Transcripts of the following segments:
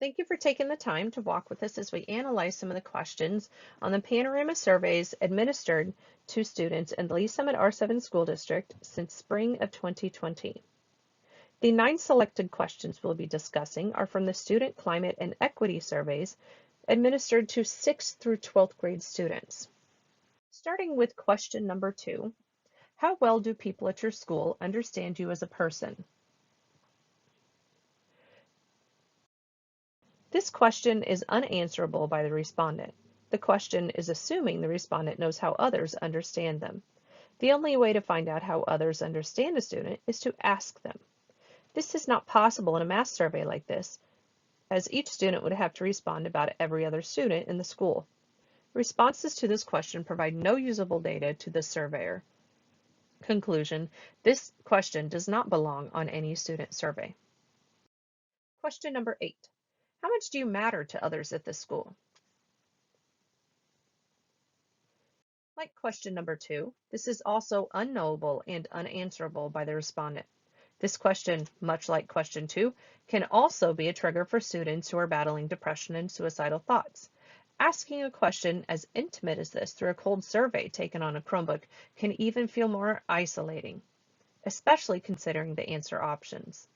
Thank you for taking the time to walk with us as we analyze some of the questions on the Panorama surveys administered to students in the Lee Summit R7 School District since spring of 2020. The 9 selected questions we'll be discussing are from the Student Climate and Equity surveys administered to 6th through 12th grade students. Starting with question number 2, how well do people at your school understand you as a person? This question is unanswerable by the respondent. The question is assuming the respondent knows how others understand them. The only way to find out how others understand a student is to ask them. This is not possible in a mass survey like this, as each student would have to respond about every other student in the school. Responses to this question provide no usable data to the surveyor. Conclusion: this question does not belong on any student survey. Question number 8. How much do you matter to others at this school? Like question number 2, this is also unknowable and unanswerable by the respondent. This question, much like question 2, can also be a trigger for students who are battling depression and suicidal thoughts. Asking a question as intimate as this through a cold survey taken on a Chromebook can even feel more isolating, especially considering the answer options.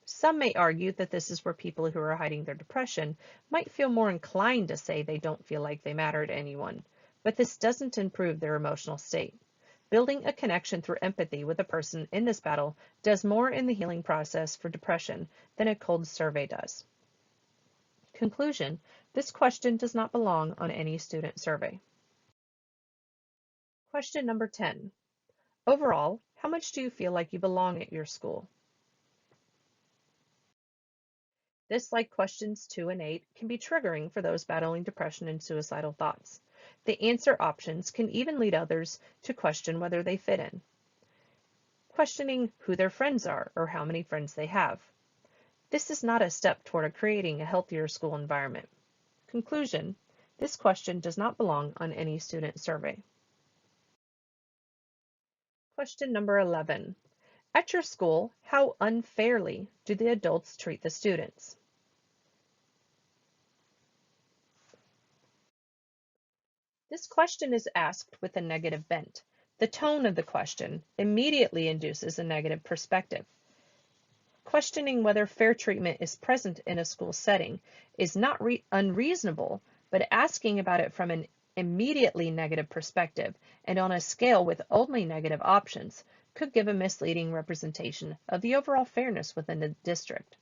Some may argue that this is where people who are hiding their depression might feel more inclined to say they don't feel like they matter to anyone, but this doesn't improve their emotional state. Building a connection through empathy with a person in this battle does more in the healing process for depression than a cold survey does. Conclusion: this question does not belong on any student survey. Question number 10. Overall, how much do you feel like you belong at your school? This, like questions 2 and 8, can be triggering for those battling depression and suicidal thoughts. The answer options can even lead others to question whether they fit in, questioning who their friends are or how many friends they have. This is not a step toward creating a healthier school environment. Conclusion: this question does not belong on any student survey. Question number 11. At your school, how unfairly do the adults treat the students? This question is asked with a negative bent. The tone of the question immediately induces a negative perspective. Questioning whether fair treatment is present in a school setting is not unreasonable, but asking about it from an immediately negative perspective and on a scale with only negative options could give a misleading representation of the overall fairness within the district.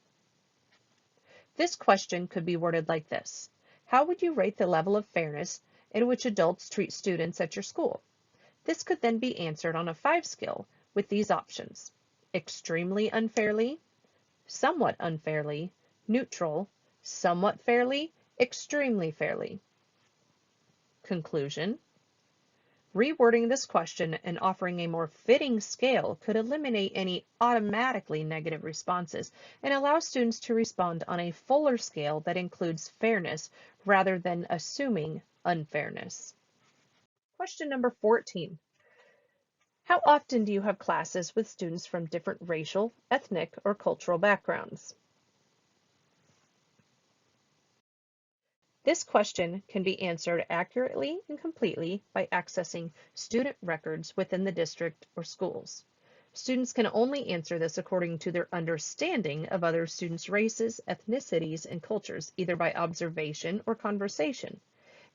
This question could be worded like this: how would you rate the level of fairness in which adults treat students at your school? This could then be answered on a 5 scale with these options: extremely unfairly, somewhat unfairly, neutral, somewhat fairly, extremely fairly. Conclusion: rewording this question and offering a more fitting scale could eliminate any automatically negative responses and allow students to respond on a fuller scale that includes fairness rather than assuming unfairness. Question number 14. How often do you have classes with students from different racial, ethnic, or cultural backgrounds? This question can be answered accurately and completely by accessing student records within the district or schools. Students can only answer this according to their understanding of other students' races, ethnicities, and cultures, either by observation or conversation.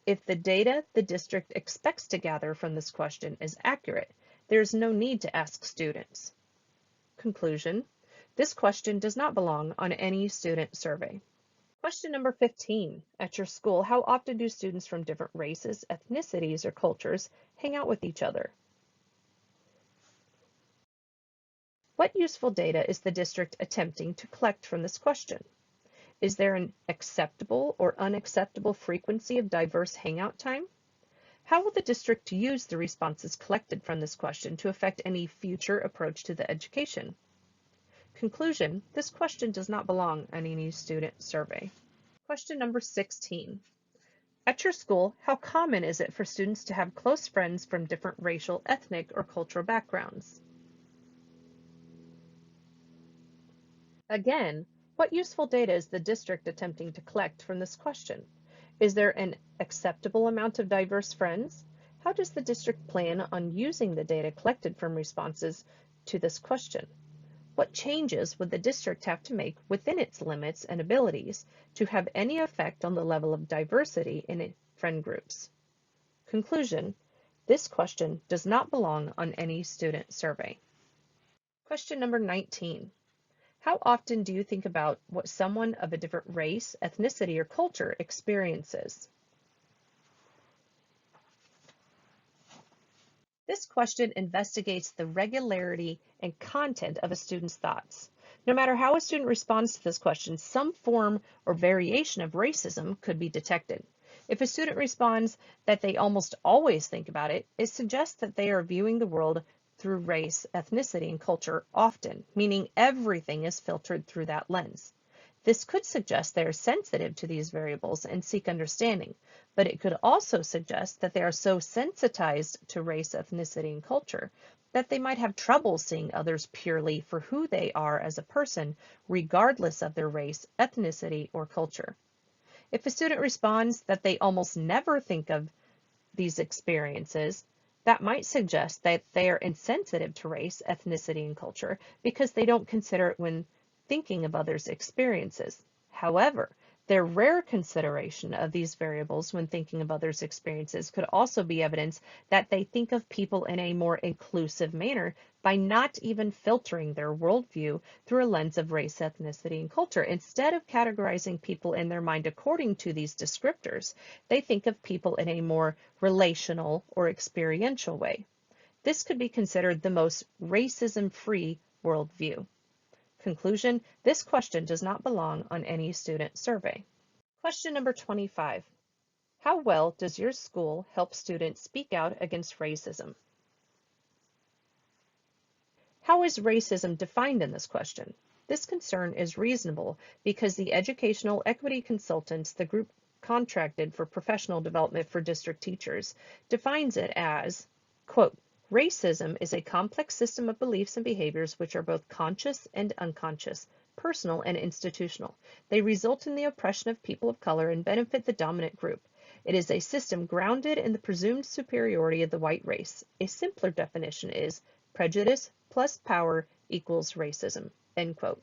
If the data the district expects to gather from this question is accurate, there is no need to ask students. Conclusion: this question does not belong on any student survey. Question number 15. At your school, how often do students from different races, ethnicities, or cultures hang out with each other? What useful data is the district attempting to collect from this question? Is there an acceptable or unacceptable frequency of diverse hangout time? How will the district use the responses collected from this question to affect any future approach to the education? Conclusion: this question does not belong on any student survey. Question number 16. At your school, how common is it for students to have close friends from different racial, ethnic, or cultural backgrounds? Again, What useful data is the district attempting to collect from this question? Is there an acceptable amount of diverse friends? How does the district plan on using the data collected from responses to this question? What changes would the district have to make within its limits and abilities to have any effect on the level of diversity in friend groups? Conclusion: this question does not belong on any student survey. Question number 19. How often do you think about what someone of a different race, ethnicity, or culture experiences? This question investigates the regularity and content of a student's thoughts. No matter how a student responds to this question, some form or variation of racism could be detected. If a student responds that they almost always think about it, it suggests that they are viewing the world through race, ethnicity, and culture often, meaning everything is filtered through that lens. This could suggest they are sensitive to these variables and seek understanding, but it could also suggest that they are so sensitized to race, ethnicity, and culture that they might have trouble seeing others purely for who they are as a person, regardless of their race, ethnicity, or culture. If a student responds that they almost never think of these experiences, that might suggest that they are insensitive to race, ethnicity, and culture because they don't consider it when thinking of others' experiences. However, their rare consideration of these variables when thinking of others' experiences could also be evidence that they think of people in a more inclusive manner by not even filtering their worldview through a lens of race, ethnicity, and culture. Instead of categorizing people in their mind according to these descriptors, they think of people in a more relational or experiential way. This could be considered the most racism-free worldview. Conclusion: this question does not belong on any student survey. Question number 25. How well does your school help students speak out against racism? How is racism defined in this question? This concern is reasonable because the educational equity consultants, the group contracted for professional development for district teachers, defines it as, quote, racism is a complex system of beliefs and behaviors which are both conscious and unconscious, personal and institutional. They result in the oppression of people of color and benefit the dominant group. It is a system grounded in the presumed superiority of the white race. A simpler definition is prejudice plus power equals racism, end quote.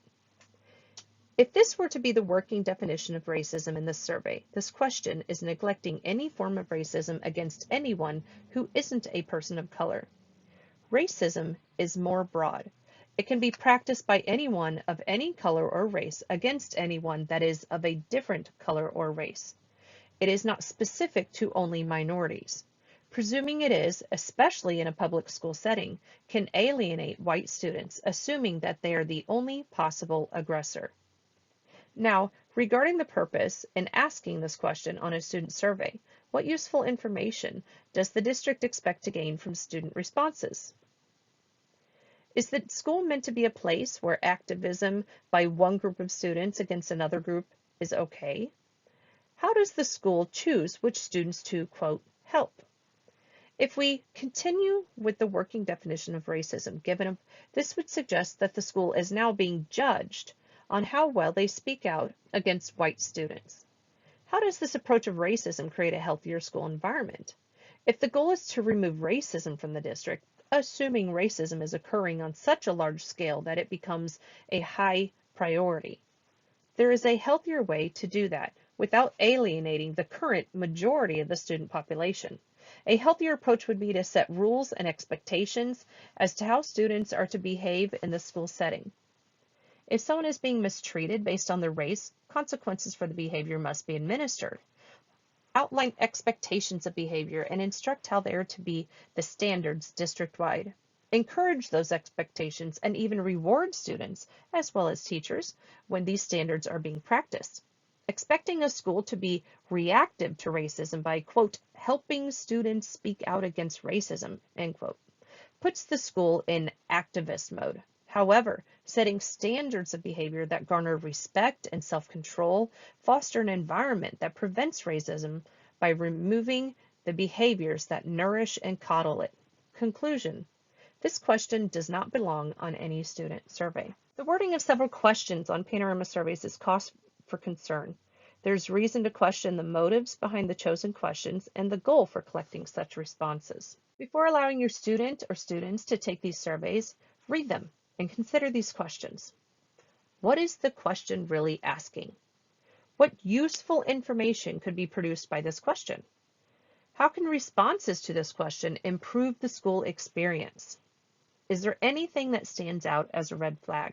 If this were to be the working definition of racism in this survey, this question is neglecting any form of racism against anyone who isn't a person of color. Racism is more broad. It can be practiced by anyone of any color or race against anyone that is of a different color or race. It is not specific to only minorities. Presuming it is, especially in a public school setting, can alienate white students, assuming that they are the only possible aggressor. Now, regarding the purpose in asking this question on a student survey, what useful information does the district expect to gain from student responses? Is the school meant to be a place where activism by one group of students against another group is okay? How does the school choose which students to, quote, help? If we continue with the working definition of racism, this would suggest that the school is now being judged on how well they speak out against white students. How does this approach of racism create a healthier school environment? If the goal is to remove racism from the district, assuming racism is occurring on such a large scale that it becomes a high priority, there is a healthier way to do that without alienating the current majority of the student population. A healthier approach would be to set rules and expectations as to how students are to behave in the school setting. If someone is being mistreated based on their race, consequences for the behavior must be administered. Outline expectations of behavior and instruct how they are to be the standards district-wide. Encourage those expectations and even reward students, as well as teachers, when these standards are being practiced. Expecting a school to be reactive to racism by, quote, helping students speak out against racism, end quote, puts the school in activist mode. However, setting standards of behavior that garner respect and self-control foster an environment that prevents racism by removing the behaviors that nourish and coddle it. Conclusion: this question does not belong on any student survey. The wording of several questions on Panorama surveys is cause for concern. There's reason to question the motives behind the chosen questions and the goal for collecting such responses. Before allowing your student or students to take these surveys, read them and consider these questions. What is the question really asking? What useful information could be produced by this question? How can responses to this question improve the school experience? Is there anything that stands out as a red flag?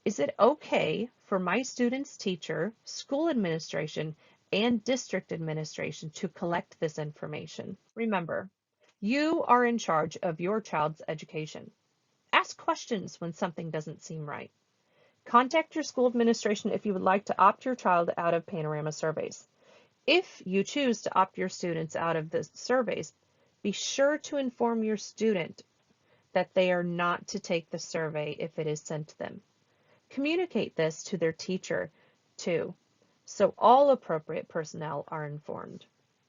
Is it okay for my student's teacher, school administration, and district administration to collect this information? Remember, you are in charge of your child's education. Ask questions when something doesn't seem right. Contact your school administration if you would like to opt your child out of Panorama surveys. If you choose to opt your students out of the surveys, be sure to inform your student that they are not to take the survey if it is sent to them. Communicate this to their teacher too, so all appropriate personnel are informed.